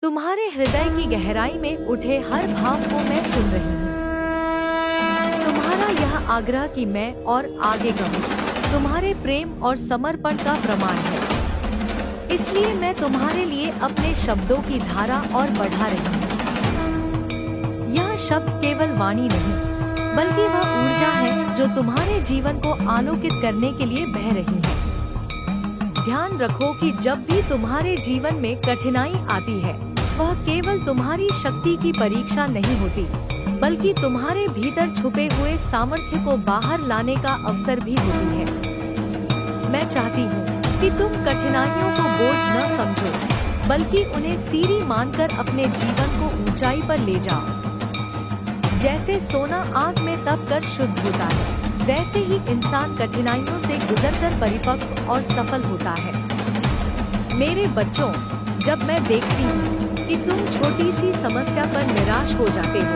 तुम्हारे हृदय की गहराई में उठे हर भाव को मैं सुन रही हूँ। तुम्हारा यह आग्रह कि मैं और आगे कहूँ, तुम्हारे प्रेम और समर्पण का प्रमाण है। इसलिए मैं तुम्हारे लिए अपने शब्दों की धारा और बढ़ा रही हूँ। यह शब्द केवल वाणी नहीं, बल्कि वह ऊर्जा है जो तुम्हारे जीवन को आलोकित करने के लिए बह रही है। ध्यान रखो कि जब भी तुम्हारे जीवन में कठिनाई आती है, वह केवल तुम्हारी शक्ति की परीक्षा नहीं होती, बल्कि तुम्हारे भीतर छुपे हुए सामर्थ्य को बाहर लाने का अवसर भी होती है। मैं चाहती हूँ कि तुम कठिनाइयों को बोझ न समझो, बल्कि उन्हें सीढ़ी मानकर अपने जीवन को ऊंचाई पर ले जाओ। जैसे सोना आग में तप कर शुद्ध होता है, वैसे ही इंसान कठिनाइयों से गुजरकर परिपक्व और सफल होता है। मेरे बच्चों, जब मैं देखती हूँ कि तुम छोटी सी समस्या पर निराश हो जाते हो,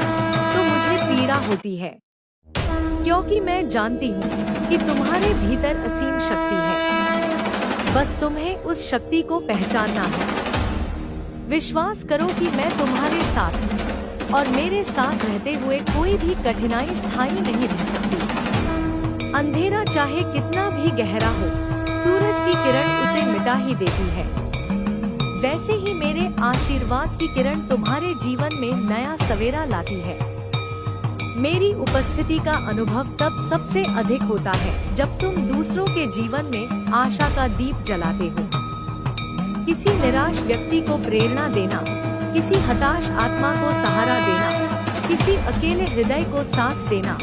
तो मुझे पीड़ा होती है, क्योंकि मैं जानती हूँ कि तुम्हारे भीतर असीम शक्ति है। बस तुम्हें उस शक्ति को पहचानना है। विश्वास करो कि मैं तुम्हारे साथ हूँ, और मेरे साथ रहते हुए कोई भी कठिनाई स्थायी नहीं रह सकती। अंधेरा चाहे कितना भी गहरा हो, सूरज की किरण उसे मिटा ही देती है। वैसे ही मेरे आशीर्वाद की किरण तुम्हारे जीवन में नया सवेरा लाती है। मेरी उपस्थिति का अनुभव तब सबसे अधिक होता है जब तुम दूसरों के जीवन में आशा का दीप जलाते हो। किसी निराश व्यक्ति को प्रेरणा देना, किसी हताश आत्मा को सहारा देना, किसी अकेले हृदय को साथ देना,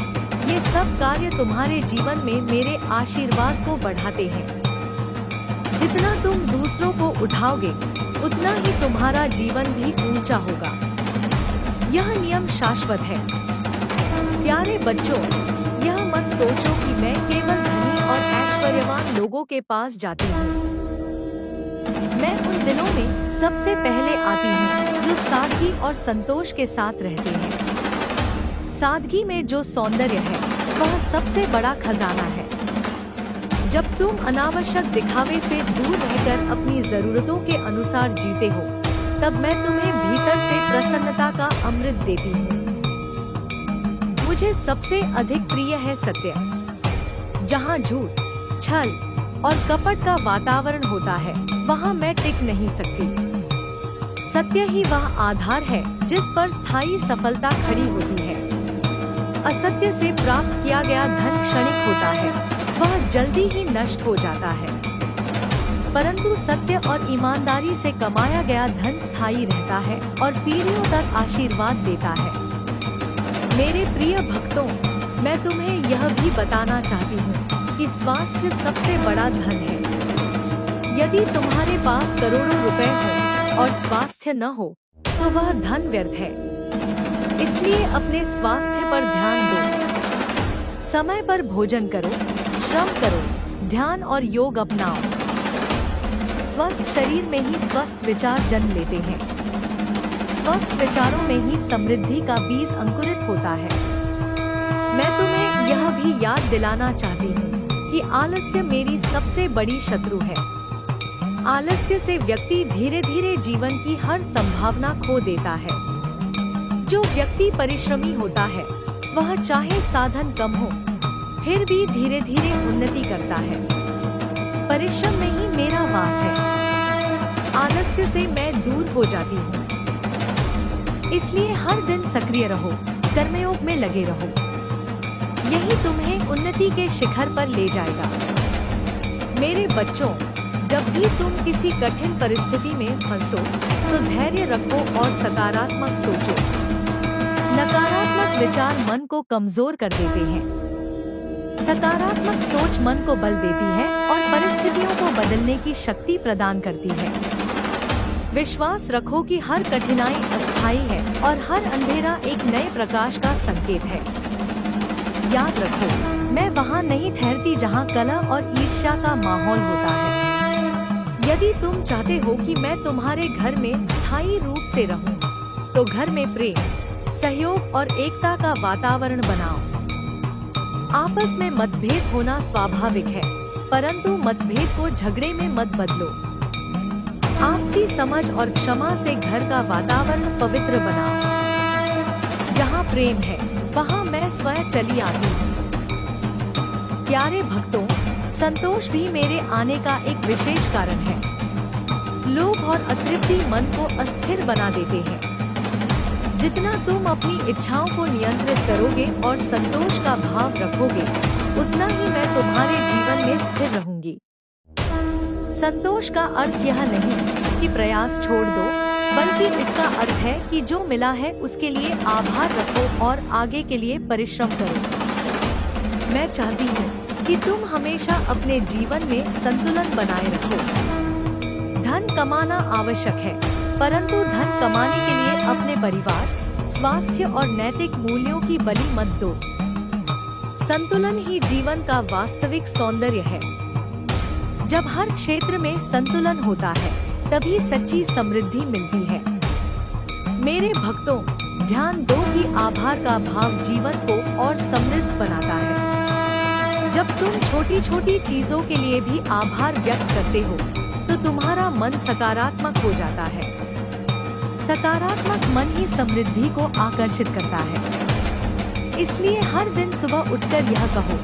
ये सब कार्य तुम्हारे जीवन में मेरे आशीर्वाद को बढ़ाते हैं। जितना तुम दूसरों को उठाओगे, उतना ही तुम्हारा जीवन भी ऊंचा होगा। यह नियम शाश्वत है। प्यारे बच्चों, यह मत सोचो कि मैं केवल धनी और ऐश्वर्यवान लोगों के पास जाती हूँ। मैं उन दिनों में सबसे पहले आती हूँ जो सादगी और संतोष के साथ रहते हैं। सादगी में जो सौंदर्य है, वह सबसे बड़ा खजाना है। जब तुम अनावश्यक दिखावे से दूर रहकर अपनी जरूरतों के अनुसार जीते हो, तब मैं तुम्हें भीतर से प्रसन्नता का अमृत देती हूँ। मुझे सबसे अधिक प्रिय है सत्य। जहाँ झूठ, छल और कपट का वातावरण होता है, वहाँ मैं टिक नहीं सकती। सत्य ही वह आधार है जिस पर स्थायी सफलता खड़ी होती है। असत्य से प्राप्त किया गया धन क्षणिक होता है, वह जल्दी ही नष्ट हो जाता है। परंतु सत्य और ईमानदारी से कमाया गया धन स्थायी रहता है और पीढ़ियों तक आशीर्वाद देता है। मेरे प्रिय भक्तों, मैं तुम्हें यह भी बताना चाहती हूँ कि स्वास्थ्य सबसे बड़ा धन है। यदि तुम्हारे पास करोड़ों रुपए हो और स्वास्थ्य न हो, तो वह धन व्यर्थ है। इसलिए अपने स्वास्थ्य पर ध्यान दो। समय पर भोजन करो, श्रम करो, ध्यान और योग अपनाओ। स्वस्थ शरीर में ही स्वस्थ विचार जन्म लेते हैं। स्वस्थ विचारों में ही समृद्धि का बीज अंकुरित होता है। मैं तुम्हें यह भी याद दिलाना चाहती हूँ कि आलस्य मेरी सबसे बड़ी शत्रु है। आलस्य से व्यक्ति धीरे धीरे जीवन की हर संभावना खो देता है। जो व्यक्ति परिश्रमी होता है, वह चाहे साधन कम हो, फिर भी धीरे धीरे उन्नति करता है। परिश्रम में ही मेरा वास है। आलस्य से मैं दूर हो जाती हूँ। इसलिए हर दिन सक्रिय रहो, कर्मयोग में लगे रहो। यही तुम्हें उन्नति के शिखर पर ले जाएगा। मेरे बच्चों, जब भी तुम किसी कठिन परिस्थिति में फंसो, तो धैर्य रखो और सकारात्मक सोचो। नकारात्मक विचार मन को कमजोर कर देते हैं। सकारात्मक सोच मन को बल देती है और परिस्थितियों को बदलने की शक्ति प्रदान करती है। विश्वास रखो कि हर कठिनाई अस्थायी है और हर अंधेरा एक नए प्रकाश का संकेत है। याद रखो, मैं वहाँ नहीं ठहरती जहाँ कलह और ईर्ष्या का माहौल होता है। यदि तुम चाहते हो कि मैं तुम्हारे घर में स्थायी रूप से रहूं, तो घर में प्रेम, सहयोग और एकता का वातावरण बनाओ। आपस में मतभेद होना स्वाभाविक है, परंतु मतभेद को झगड़े में मत बदलो। आपसी समझ और क्षमा से घर का वातावरण पवित्र बनाओ। जहाँ प्रेम है वहाँ मैं स्वयं चली आती हूँ। प्यारे भक्तों, संतोष भी मेरे आने का एक विशेष कारण है। लोभ और अतृप्ति मन को अस्थिर बना देते हैं। जितना तुम अपनी इच्छाओं को नियंत्रित करोगे और संतोष का भाव रखोगे, उतना ही मैं तुम्हारे जीवन में स्थिर रहूंगी। संतोष का अर्थ यह नहीं कि प्रयास छोड़ दो, बल्कि इसका अर्थ है कि जो मिला है उसके लिए आभार रखो और आगे के लिए परिश्रम करो। मैं चाहती हूँ कि तुम हमेशा अपने जीवन में संतुलन बनाए रखो। धन कमाना आवश्यक है, परंतु धन कमाने के लिए अपने परिवार, स्वास्थ्य और नैतिक मूल्यों की बलि मत दो। संतुलन ही जीवन का वास्तविक सौंदर्य है। जब हर क्षेत्र में संतुलन होता है, तभी सच्ची समृद्धि मिलती है। मेरे भक्तों, ध्यान दो कि आभार का भाव जीवन को और समृद्ध बनाता है। जब तुम छोटी छोटी चीजों के लिए भी आभार व्यक्त करते हो, तो तुम्हारा मन सकारात्मक हो जाता है। सकारात्मक मन ही समृद्धि को आकर्षित करता है। इसलिए हर दिन सुबह उठकर यह कहो,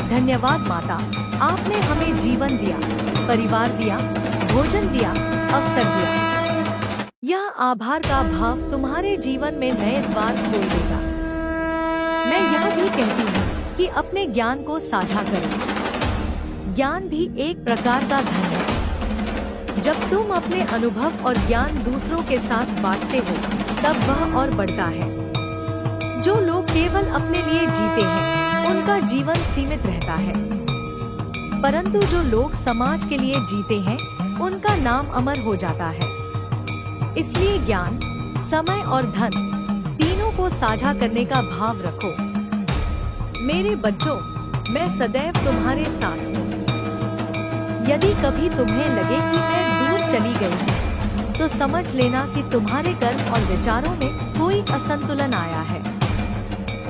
धन्यवाद माता, आपने हमें जीवन दिया, परिवार दिया, भोजन दिया, अवसर दिया। यह आभार का भाव तुम्हारे जीवन में नए द्वार खोल देगा। मैं यह भी कहती हूँ कि अपने ज्ञान को साझा करो। ज्ञान भी एक प्रकार का धन है। जब तुम अपने अनुभव और ज्ञान दूसरों के साथ बांटते हो, तब वह और बढ़ता है। जो लोग केवल अपने लिए जीते हैं, उनका जीवन सीमित रहता है, परंतु जो लोग समाज के लिए जीते हैं, उनका नाम अमर हो जाता है। इसलिए ज्ञान, समय और धन तीनों को साझा करने का भाव रखो। मेरे बच्चों, मैं सदैव तुम्हारे साथ हूँ। यदि कभी तुम्हें लगे कि मैं दूर चली गई हूँ, तो समझ लेना कि तुम्हारे कर्म और विचारों में कोई असंतुलन आया है।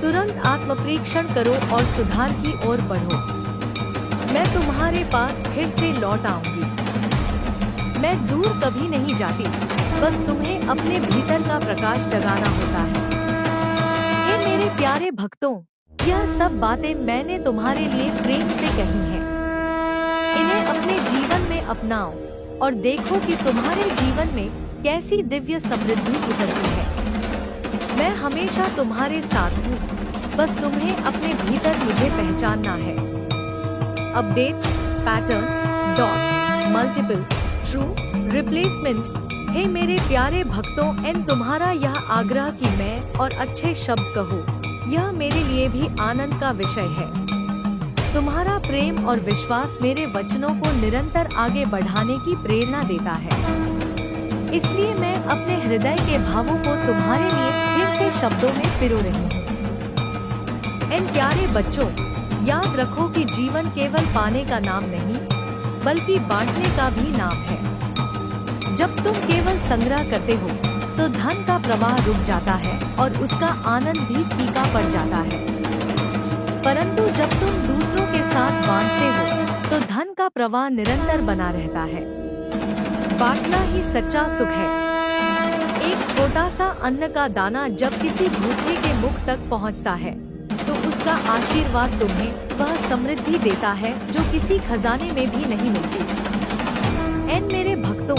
तुरंत आत्मपरीक्षण करो और सुधार की ओर बढ़ो। मैं तुम्हारे पास फिर से लौट आऊंगी। मैं दूर कभी नहीं जाती, बस तुम्हें अपने भीतर का प्रकाश जगाना होता है। हे मेरे प्यारे भक्तों, यह सब बातें मैंने तुम्हारे लिए प्रेम से कही हैं। इन्हें अपने जीवन में अपनाओ और देखो कि तुम्हारे जीवन में कैसी दिव्य समृद्धि उतरती है। मैं हमेशा तुम्हारे साथ हूँ, बस तुम्हें अपने भीतर मुझे पहचानना है। Updates, pattern, dot, multiple, true, replacement. हे मेरे प्यारे भक्तों, तुम्हारा यह आग्रह कि मैं और अच्छे शब्द कहूँ, यह मेरे लिए भी आनंद का विषय है। तुम्हारा प्रेम और विश्वास मेरे वचनों को निरंतर आगे बढ़ाने की प्रेरणा देता है। इसलिए मैं अपने हृदय के भावों को तुम्हारे लिए फिर से शब्दों में पिरो रही हूँ। प्यारे बच्चों, याद रखो कि जीवन केवल पाने का नाम नहीं, बल्कि बांटने का भी नाम है। जब तुम केवल संग्रह करते हो, तो धन का प्रवाह रुक जाता है और उसका आनंद भी फीका पड़ जाता है। परंतु जब तुम दूसरों के साथ बांटते हो, तो धन का प्रवाह निरंतर बना रहता है। बांटना ही सच्चा सुख है। एक छोटा सा अन्न का दाना जब किसी भूखे के मुख तक पहुंचता है, तो उसका आशीर्वाद तुम्हें वह समृद्धि देता है जो किसी खजाने में भी नहीं मिलती। मेरे भक्तों,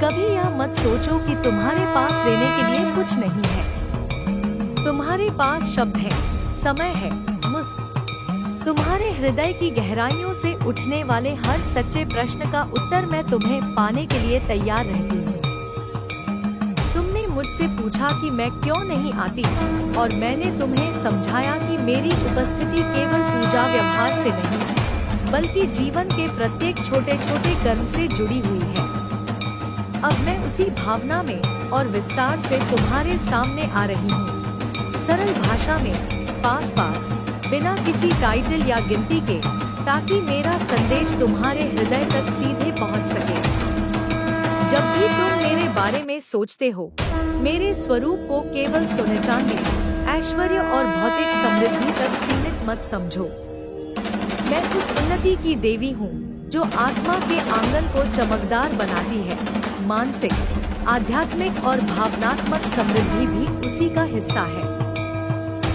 कभी यह मत सोचो कि तुम्हारे पास देने के लिए कुछ नहीं है। तुम्हारे पास शब्द है, समय है, तुम्हारे हृदय की गहराइयों से उठने वाले हर सच्चे प्रश्न का उत्तर मैं तुम्हें पाने के लिए तैयार रहती हूँ। तुमने मुझसे पूछा कि मैं क्यों नहीं आती, और मैंने तुम्हें समझाया कि मेरी उपस्थिति केवल पूजा व्यवहार से नहीं, बल्कि जीवन के प्रत्येक छोटे छोटे कर्म से जुड़ी हुई है। अब मैं उसी भावना में और विस्तार से तुम्हारे सामने आ रही हूँ, सरल भाषा में, पास पास, बिना किसी टाइटल या गिनती के, ताकि मेरा संदेश तुम्हारे हृदय तक सीधे पहुंच सके। जब भी तुम मेरे बारे में सोचते हो, मेरे स्वरूप को केवल सोने चांदी, ऐश्वर्य और भौतिक समृद्धि तक सीमित मत समझो। मैं उस उन्नति की देवी हूँ जो आत्मा के आंगन को चमकदार बनाती है। मानसिक, आध्यात्मिक और भावनात्मक समृद्धि भी उसी का हिस्सा है।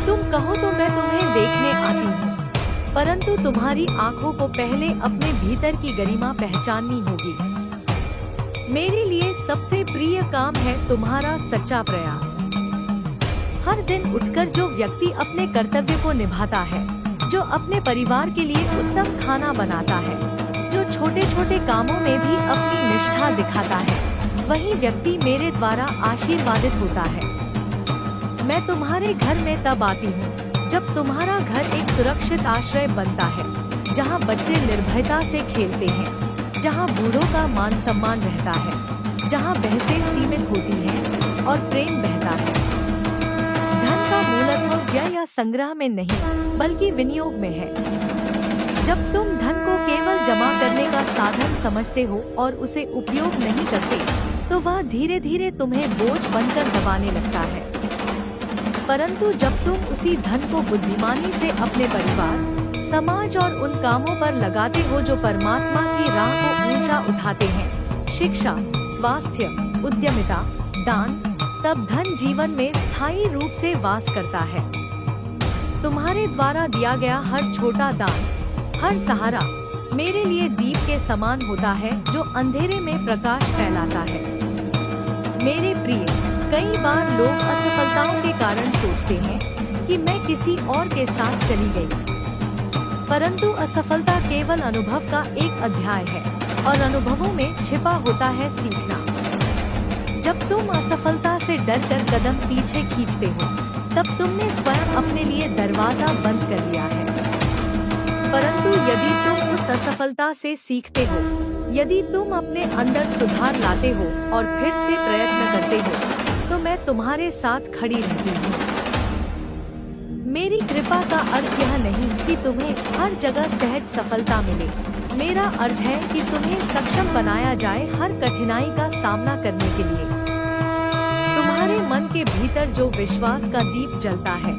तुम कहो तो मैं तुम्हें देखने आती हूँ, परंतु तुम्हारी आंखों को पहले अपने भीतर की गरिमा पहचाननी होगी। मेरे लिए सबसे प्रिय काम है तुम्हारा सच्चा प्रयास। हर दिन उठकर जो व्यक्ति अपने कर्तव्य को निभाता है, जो अपने परिवार के लिए उत्तम खाना बनाता है, जो छोटे छोटे कामों में भी अपनी निष्ठा दिखाता है, वही व्यक्ति मेरे द्वारा आशीर्वादित होता है। मैं तुम्हारे घर में तब आती हूँ जब तुम्हारा घर एक सुरक्षित आश्रय बनता है, जहाँ बच्चे निर्भयता से खेलते हैं, जहाँ बूढ़ों का मान सम्मान रहता है, जहाँ बहसें सीमित होती हैं और प्रेम बहता है। धन का मूलत्व व्यय या संग्रह में नहीं, बल्कि विनियोग में है। जब तुम धन को केवल जमा करने का साधन समझते हो और उसे उपयोग नहीं करते, तो वह धीरे धीरे तुम्हें बोझ बनकर दबाने लगता है। परंतु जब तुम उसी धन को बुद्धिमानी से अपने परिवार, समाज और उन कामों पर लगाते हो जो परमात्मा की राह को ऊंचा उठाते हैं, शिक्षा, स्वास्थ्य, उद्यमिता, दान, तब धन जीवन में स्थायी रूप से वास करता है। तुम्हारे द्वारा दिया गया हर छोटा दान, हर सहारा मेरे लिए दीप के समान होता है जो अंधेरे में प्रकाश फैलाता है। मेरे प्रिय, कई बार लोग असफलताओं के कारण सोचते हैं कि मैं किसी और के साथ चली गई, परंतु असफलता केवल अनुभव का एक अध्याय है और अनुभवों में छिपा होता है सीखना। जब तुम असफलता से डरकर कदम पीछे खींचते हो, तब तुमने स्वयं अपने लिए दरवाजा बंद कर लिया है। परंतु यदि तुम उस असफलता से सीखते हो, यदि तुम अपने अंदर सुधार लाते हो और फिर से प्रयत्न करते हो, तो मैं तुम्हारे साथ खड़ी रहती हूँ। मेरी कृपा का अर्थ यह नहीं कि तुम्हें हर जगह सहज सफलता मिले। मेरा अर्थ है कि तुम्हें सक्षम बनाया जाए हर कठिनाई का सामना करने के लिए। तुम्हारे मन के भीतर जो विश्वास का दीप जलता है,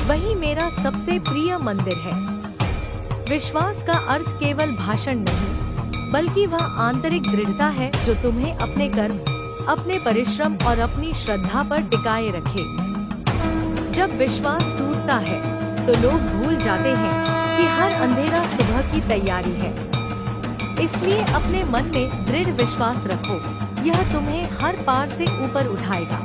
वही मेरा सबसे प्रिय मंदिर है। विश्वास का अर्थ केवल भाषण नहीं, बल्कि वह आंतरिक दृढ़ता है जो तुम्हें अपने कर्म, अपने परिश्रम और अपनी श्रद्धा पर टिकाए रखे। जब विश्वास टूटता है, तो लोग भूल जाते हैं कि हर अंधेरा सुबह की तैयारी है। इसलिए अपने मन में दृढ़ विश्वास रखो, यह तुम्हें हर पार से ऊपर उठाएगा।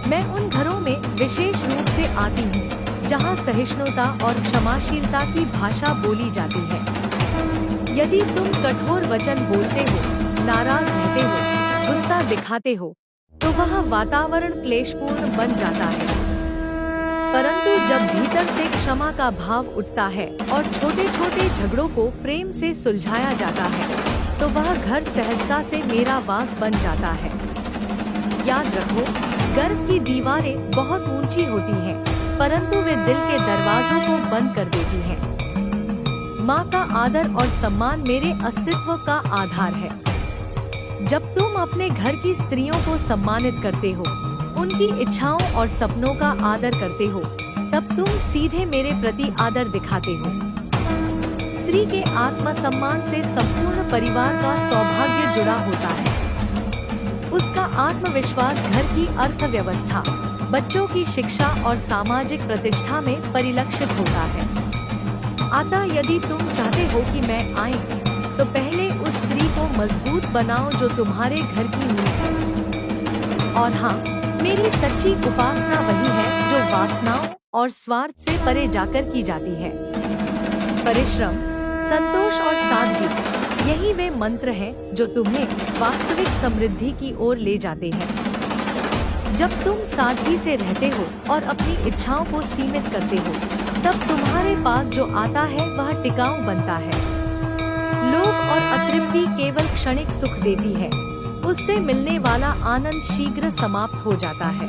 मैं उन घरों में विशेष रूप से आती हूँ जहाँ सहिष्णुता और क्षमाशीलता की भाषा बोली जाती है। यदि तुम कठोर वचन बोलते हो, नाराज रहते हो, गुस्सा दिखाते हो, तो वह वातावरण क्लेशपूर्ण बन जाता है। परंतु जब भीतर से क्षमा का भाव उठता है और छोटे छोटे झगड़ों को प्रेम से सुलझाया जाता है, तो वह घर सहजता से मेरा वास बन जाता है। याद रखो, गर्व की दीवारें बहुत ऊंची होती हैं, परंतु वे दिल के दरवाजों को बंद कर देती हैं। माँ का आदर और सम्मान मेरे अस्तित्व का आधार है। जब तुम अपने घर की स्त्रियों को सम्मानित करते हो, उनकी इच्छाओं और सपनों का आदर करते हो, तब तुम सीधे मेरे प्रति आदर दिखाते हो। स्त्री के आत्मसम्मान से संपूर्ण परिवार का सौभाग्य जुड़ा होता है। उसका आत्मविश्वास घर की अर्थव्यवस्था, बच्चों की शिक्षा और सामाजिक प्रतिष्ठा में परिलक्षित होता है। अतः यदि तुम चाहते हो कि मैं आए, तो पहले उस स्त्री को मजबूत बनाओ जो तुम्हारे घर की नींव है। और हाँ, मेरी सच्ची उपासना वही है जो वासनाओं और स्वार्थ से परे जाकर की जाती है। परिश्रम, संतोष और सादगी, यही वे मंत्र हैं जो तुम्हें वास्तविक समृद्धि की ओर ले जाते हैं। जब तुम सादगी से रहते हो और अपनी इच्छाओं को सीमित करते हो, तब तुम्हारे पास जो आता है वह टिकाऊ बनता है। लोभ और अतृप्ति केवल क्षणिक सुख देती है, उससे मिलने वाला आनंद शीघ्र समाप्त हो जाता है।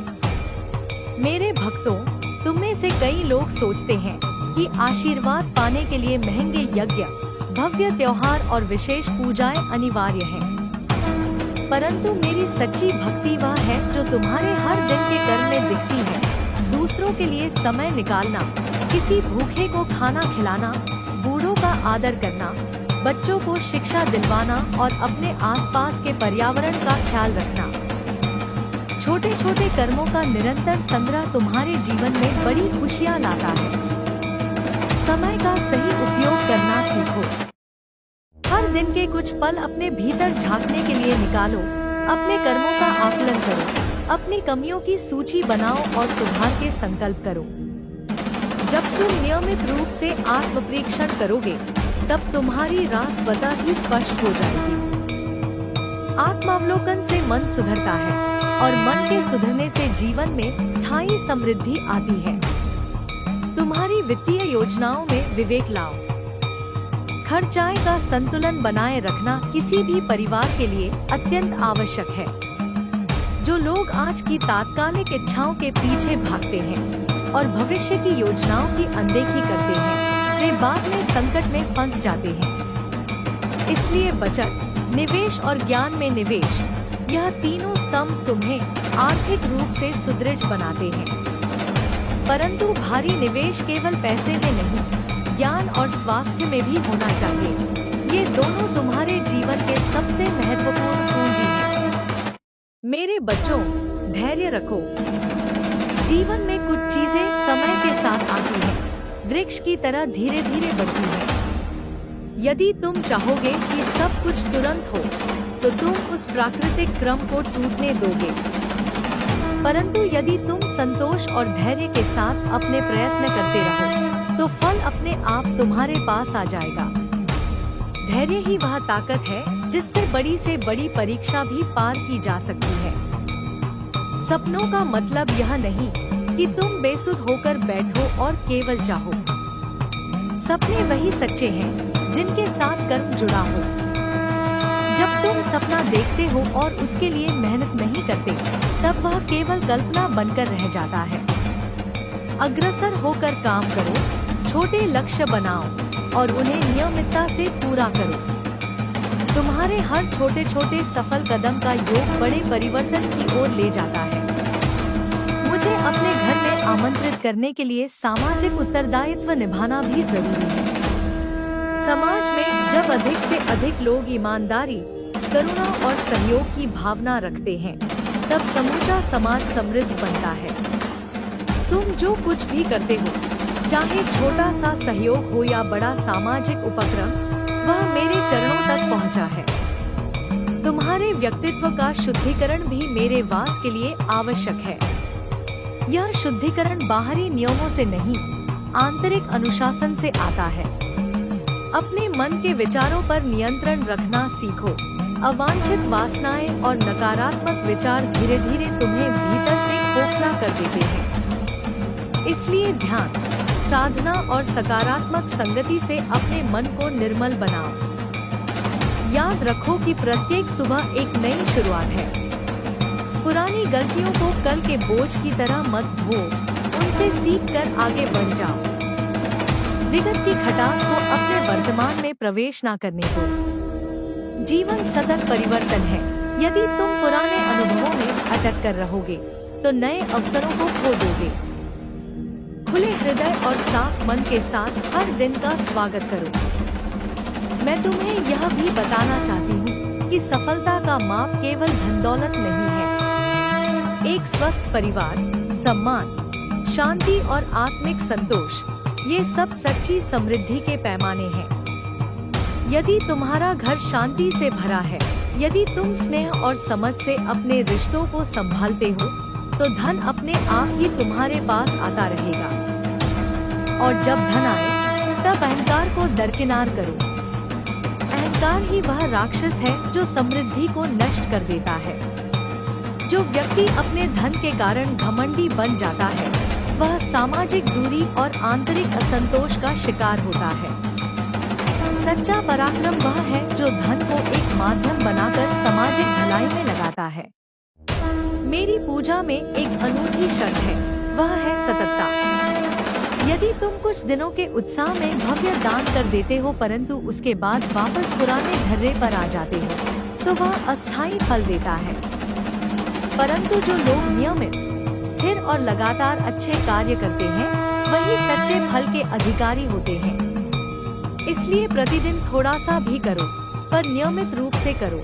मेरे भक्तों, तुममें से कई लोग सोचते हैं कि आशीर्वाद पाने के लिए महंगे यज्ञ, भव्य त्योहार और विशेष पूजाएं अनिवार्य हैं। परंतु मेरी सच्ची भक्ति वह है जो तुम्हारे हर दिन के कर्म में दिखती है। दूसरों के लिए समय निकालना, किसी भूखे को खाना खिलाना, बूढ़ों का आदर करना, बच्चों को शिक्षा दिलवाना और अपने आसपास के पर्यावरण का ख्याल रखना। छोटे छोटे कर्मों का निरंतर संग्रह तुम्हारे जीवन में बड़ी खुशियाँ लाता है। समय का सही उपयोग करना सीखो। हर दिन के कुछ पल अपने भीतर झांकने के लिए निकालो। अपने कर्मों का आकलन करो, अपनी कमियों की सूची बनाओ और सुधार के संकल्प करो। जब तुम नियमित रूप से आत्म परीक्षण करोगे, तब तुम्हारी राह स्वतः ही स्पष्ट हो जाएगी। आत्मावलोकन से मन सुधरता है और मन के सुधरने से जीवन में स्थायी समृद्धि आती है। तुम्हारी वित्तीय योजनाओं में विवेक लाओ। खर्चाएं का संतुलन बनाए रखना किसी भी परिवार के लिए अत्यंत आवश्यक है। जो लोग आज की तात्कालिक इच्छाओं के पीछे भागते हैं और भविष्य की योजनाओं की अनदेखी करते हैं, वे बाद में संकट में फंस जाते हैं। इसलिए बचत, निवेश और ज्ञान में निवेश, यह तीनों स्तंभ तुम्हें आर्थिक रूप से सुदृढ़ बनाते हैं। परंतु भारी निवेश केवल पैसे में नहीं, ज्ञान और स्वास्थ्य में भी होना चाहिए। ये दोनों तुम्हारे जीवन के सबसे महत्वपूर्ण पूंजी हैं। मेरे बच्चों, धैर्य रखो। जीवन में कुछ चीजें समय के साथ आती हैं, वृक्ष की तरह धीरे धीरे बढ़ती हैं। यदि तुम चाहोगे कि सब कुछ तुरंत हो, तो तुम उस प्राकृतिक क्रम को टूटने दोगे। परंतु यदि तुम संतोष और धैर्य के साथ अपने प्रयत्न करते रहो, तो फल अपने आप तुम्हारे पास आ जाएगा। धैर्य ही वह ताकत है जिससे बड़ी से बड़ी परीक्षा भी पार की जा सकती है। सपनों का मतलब यह नहीं कि तुम बेसुध होकर बैठो और केवल चाहो। सपने वही सच्चे हैं जिनके साथ कर्म जुड़ा हो। जब तुम सपना देखते हो और उसके लिए मेहनत नहीं करते, तब वह केवल कल्पना बनकर रह जाता है। अग्रसर होकर काम करो, छोटे लक्ष्य बनाओ और उन्हें नियमितता से पूरा करो। तुम्हारे हर छोटे छोटे सफल कदम का योग बड़े परिवर्तन की ओर ले जाता है। मुझे अपने घर में आमंत्रित करने के लिए सामाजिक उत्तरदायित्व निभाना भी जरूरी है। समाज में जब अधिक से अधिक लोग ईमानदारी, करुणा और सहयोग की भावना रखते हैं, तब समूचा समाज समृद्ध बनता है। तुम जो कुछ भी करते हो, चाहे छोटा सा सहयोग हो या बड़ा सामाजिक उपक्रम, वह मेरे चरणों तक पहुंचा है। तुम्हारे व्यक्तित्व का शुद्धिकरण भी मेरे वास के लिए आवश्यक है। यह शुद्धिकरण बाहरी नियमों से नहीं, आंतरिक अनुशासन से आता है। अपने मन के विचारों पर नियंत्रण रखना सीखो। अवांछित वासनाएं और नकारात्मक विचार धीरे धीरे तुम्हें भीतर से खोखला कर देते हैं। इसलिए ध्यान, साधना और सकारात्मक संगति से अपने मन को निर्मल बनाओ। याद रखो कि प्रत्येक सुबह एक नई शुरुआत है। पुरानी गलतियों को कल के बोझ की तरह मत धो, उनसे सीखकर आगे बढ़ जाओ। विगत की खटास को अपने वर्तमान में प्रवेश न करने दो। जीवन सतत परिवर्तन है। यदि तुम पुराने अनुभवों में अटक कर रहोगे, तो नए अवसरों को खो दोगे। खुले हृदय और साफ मन के साथ हर दिन का स्वागत करो। मैं तुम्हें यह भी बताना चाहती हूँ कि सफलता का माप केवल धन दौलत नहीं है। एक स्वस्थ परिवार, सम्मान, शांति और आत्मिक संतोष, ये सब सच्ची समृद्धि के पैमाने हैं। यदि तुम्हारा घर शांति से भरा है, यदि तुम स्नेह और समझ से अपने रिश्तों को संभालते हो, तो धन अपने आप ही तुम्हारे पास आता रहेगा। और जब धन आए, तब अहंकार को दरकिनार करो। अहंकार ही वह राक्षस है जो समृद्धि को नष्ट कर देता है। जो व्यक्ति अपने धन के कारण घमंडी बन जाता है, वह सामाजिक दूरी और आंतरिक असंतोष का शिकार होता है। सच्चा पराक्रम वह है जो धन को एक माध्यम बनाकर सामाजिक भलाई में लगाता है। मेरी पूजा में एक अनूठी शर्त है, वह है सततता। यदि तुम कुछ दिनों के उत्साह में भव्य दान कर देते हो, परंतु उसके बाद वापस पुराने ढर्रे पर आ जाते हो, तो वह अस्थायी फल देता है। परंतु जो लोग नियमित, स्थिर और लगातार अच्छे कार्य करते हैं, वही सच्चे फल के अधिकारी होते हैं। इसलिए प्रतिदिन थोड़ा सा भी करो, पर नियमित रूप से करो।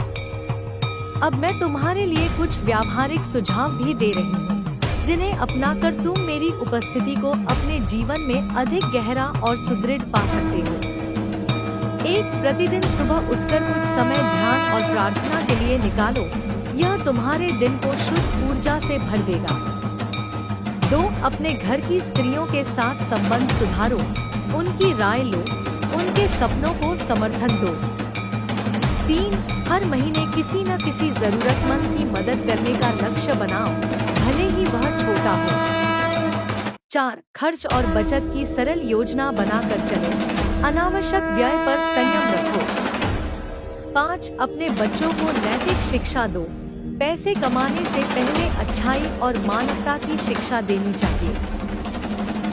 अब मैं तुम्हारे लिए कुछ व्यावहारिक सुझाव भी दे रही हूँ, जिन्हें अपनाकर तुम मेरी उपस्थिति को अपने जीवन में अधिक गहरा और सुदृढ़ पा सकते हो। 1. प्रतिदिन सुबह उठकर कुछ समय ध्यान और प्रार्थना के लिए निकालो। यह तुम्हारे दिन को शुद्ध ऊर्जा से भर देगा। 2. अपने घर की स्त्रियों के साथ संबंध सुधारो, उनकी राय लो, उनके सपनों को समर्थन दो। 3. हर महीने किसी न किसी जरूरतमंद की मदद करने का लक्ष्य बनाओ, भले ही वह छोटा हो। 4. खर्च और बचत की सरल योजना बनाकर चलो, अनावश्यक व्यय पर संयम रखो। 5. अपने बच्चों को नैतिक शिक्षा दो, पैसे कमाने से पहले अच्छाई और मानवता की शिक्षा देनी चाहिए।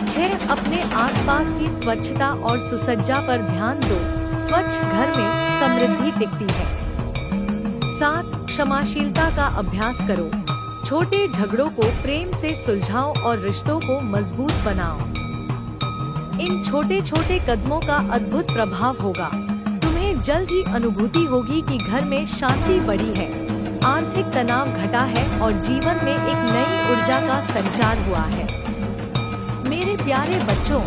6. अपने आसपास की स्वच्छता और सुसज्जा पर ध्यान दो, स्वच्छ घर में समृद्धि टिकती है। 7. क्षमाशीलता का अभ्यास करो, छोटे झगड़ों को प्रेम से सुलझाओ और रिश्तों को मजबूत बनाओ। इन छोटे छोटे कदमों का अद्भुत प्रभाव होगा। तुम्हें जल्द ही अनुभूति होगी कि घर में शांति बढ़ी है, आर्थिक तनाव घटा है और जीवन में एक नई ऊर्जा का संचार हुआ है। मेरे प्यारे बच्चों,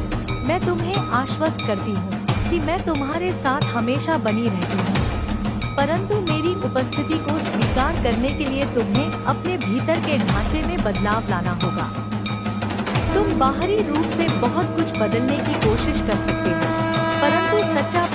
मैं तुम्हें आश्वस्त करती हूँ कि मैं तुम्हारे साथ हमेशा बनी रहती हूँ, परंतु मेरी उपस्थिति को स्वीकार करने के लिए तुम्हें अपने भीतर के ढांचे में बदलाव लाना होगा। तुम बाहरी रूप से बहुत कुछ बदलने की कोशिश कर सकते हो, परंतु सच्चा